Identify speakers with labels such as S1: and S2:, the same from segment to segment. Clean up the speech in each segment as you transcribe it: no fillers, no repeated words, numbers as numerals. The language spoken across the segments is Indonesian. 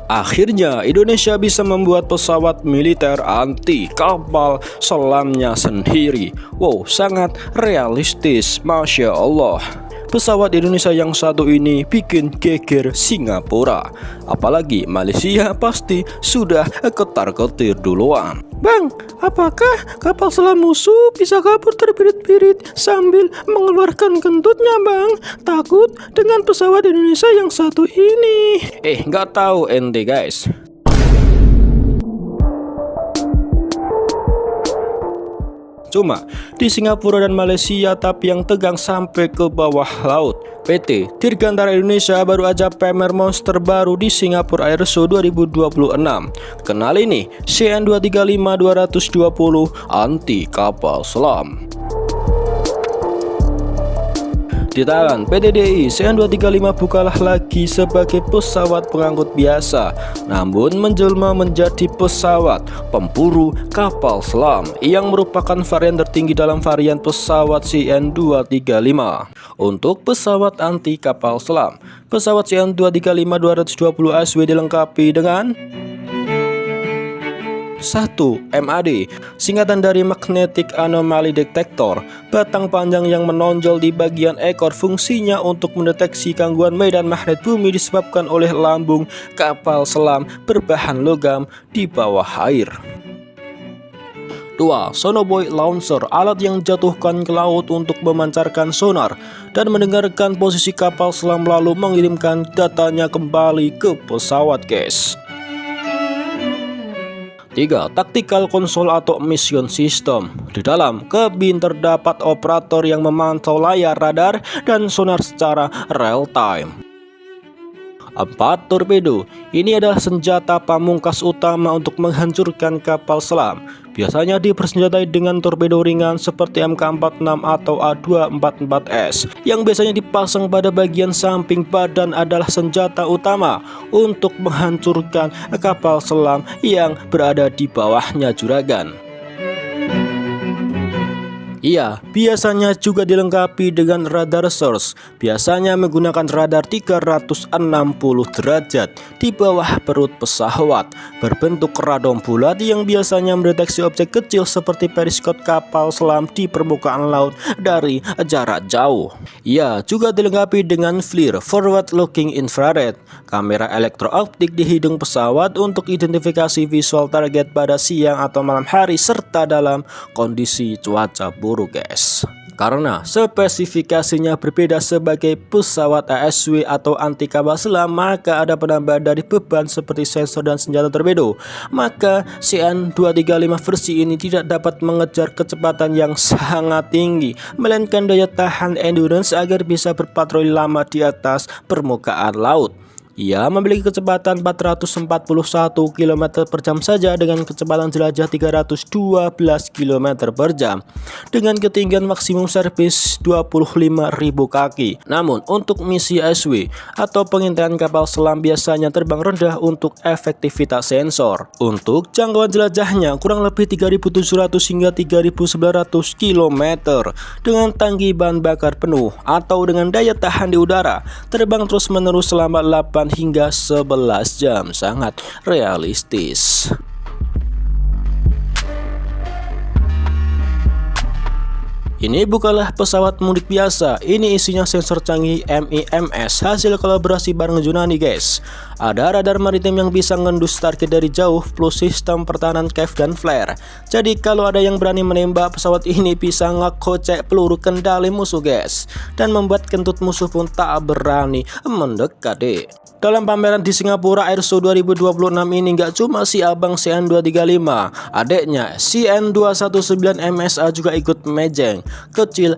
S1: Akhirnya Indonesia bisa membuat pesawat militer anti kapal selamnya sendiri. Wow, sangat realistis, Masya Allah. Pesawat Indonesia yang satu ini bikin geger Singapura. Apalagi Malaysia pasti sudah ketar-ketir duluan. Bang, apakah kapal selam musuh bisa kabur terbirit-birit sambil mengeluarkan kentutnya, Bang? Takut dengan pesawat Indonesia yang satu ini. Nggak tahu ente guys. Cuma di Singapura dan Malaysia, tapi yang tegang sampai ke bawah laut. PT Dirgantara Indonesia baru aja pamer monster baru di Singapura Airshow 2026. Kenal ini CN235-220 anti kapal selam. Di tangan PT DI, CN235 bukanlah lagi sebagai pesawat pengangkut biasa, namun menjelma menjadi pesawat pemburu kapal selam yang merupakan varian tertinggi dalam varian pesawat CN235. Untuk pesawat anti kapal selam, pesawat CN235-220 ASW dilengkapi dengan 1. MAD, singkatan dari Magnetic Anomaly Detector, batang panjang yang menonjol di bagian ekor, fungsinya untuk mendeteksi gangguan medan magnet bumi disebabkan oleh lambung kapal selam berbahan logam di bawah air. 2. Sonobuoy Launcher, alat yang jatuhkan ke laut untuk memancarkan sonar dan mendengarkan posisi kapal selam lalu mengirimkan datanya kembali ke pesawat, guys. 3. Tactical Console atau Mission System. Di dalam kabin terdapat operator yang memantau layar radar dan sonar secara real time. 4. Torpedo. Ini adalah senjata pamungkas utama untuk menghancurkan kapal selam. Biasanya dipersenjatai dengan torpedo ringan seperti MK46 atau A244S yang biasanya dipasang pada bagian samping badan, adalah senjata utama untuk menghancurkan kapal selam yang berada di bawahnya juragan. Ia biasanya juga dilengkapi dengan radar source, biasanya menggunakan radar 360 derajat di bawah perut pesawat, berbentuk radom bulat yang biasanya mendeteksi objek kecil seperti periskop kapal selam di permukaan laut dari jarak jauh. Ia juga dilengkapi dengan FLIR, Forward Looking Infrared, kamera elektrooptik di hidung pesawat untuk identifikasi visual target pada siang atau malam hari serta dalam kondisi cuaca buruk, guys. Karena spesifikasinya berbeda sebagai pesawat ASW atau anti kapal selam, maka ada penambahan dari beban seperti sensor dan senjata torpedo. Maka CN235 versi ini tidak dapat mengejar kecepatan yang sangat tinggi, melainkan daya tahan endurance agar bisa berpatroli lama di atas permukaan laut. Ia memiliki kecepatan 441 km per jam saja dengan kecepatan jelajah 312 km per jam dengan ketinggian maksimum servis 25.000 kaki. Namun untuk misi ASW atau pengintaian kapal selam biasanya terbang rendah untuk efektivitas sensor. Untuk jangkauan jelajahnya kurang lebih 3.700 hingga 3.900 km dengan tangki bahan bakar penuh atau dengan daya tahan di udara, terbang terus menerus selama 8 hingga 11 jam, sangat realistis. Ini bukanlah pesawat mudik biasa, ini isinya sensor canggih MIMS hasil kolaborasi bareng Junani, guys. Ada radar maritim yang bisa ngendus target dari jauh plus sistem pertahanan cav dan flare. Jadi kalau ada yang berani menembak, pesawat ini bisa ngekocek peluru kendali musuh, guys, dan membuat kentut musuh pun tak berani mendekat, deh. Dalam pameran di Singapura Airshow 2026 ini nggak cuma si abang CN235, adeknya CN219 MSA juga ikut mejeng. Kecil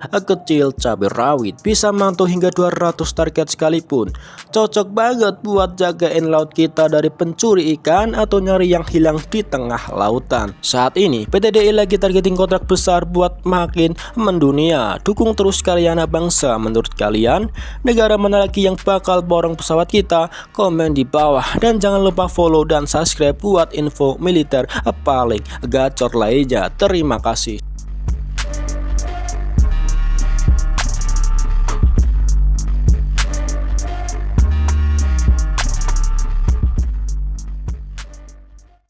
S1: cabai rawit, bisa mantu hingga 200 target sekalipun. Cocok banget buat jagain laut kita dari pencuri ikan atau nyari yang hilang di tengah lautan. Saat ini PT DI lagi targeting kontrak besar buat makin mendunia. Dukung terus karya anak bangsa. Menurut kalian, negara mana lagi yang bakal borong pesawat kita? Komen di bawah dan jangan lupa follow dan subscribe buat info militer paling gacor lainnya. Terima kasih.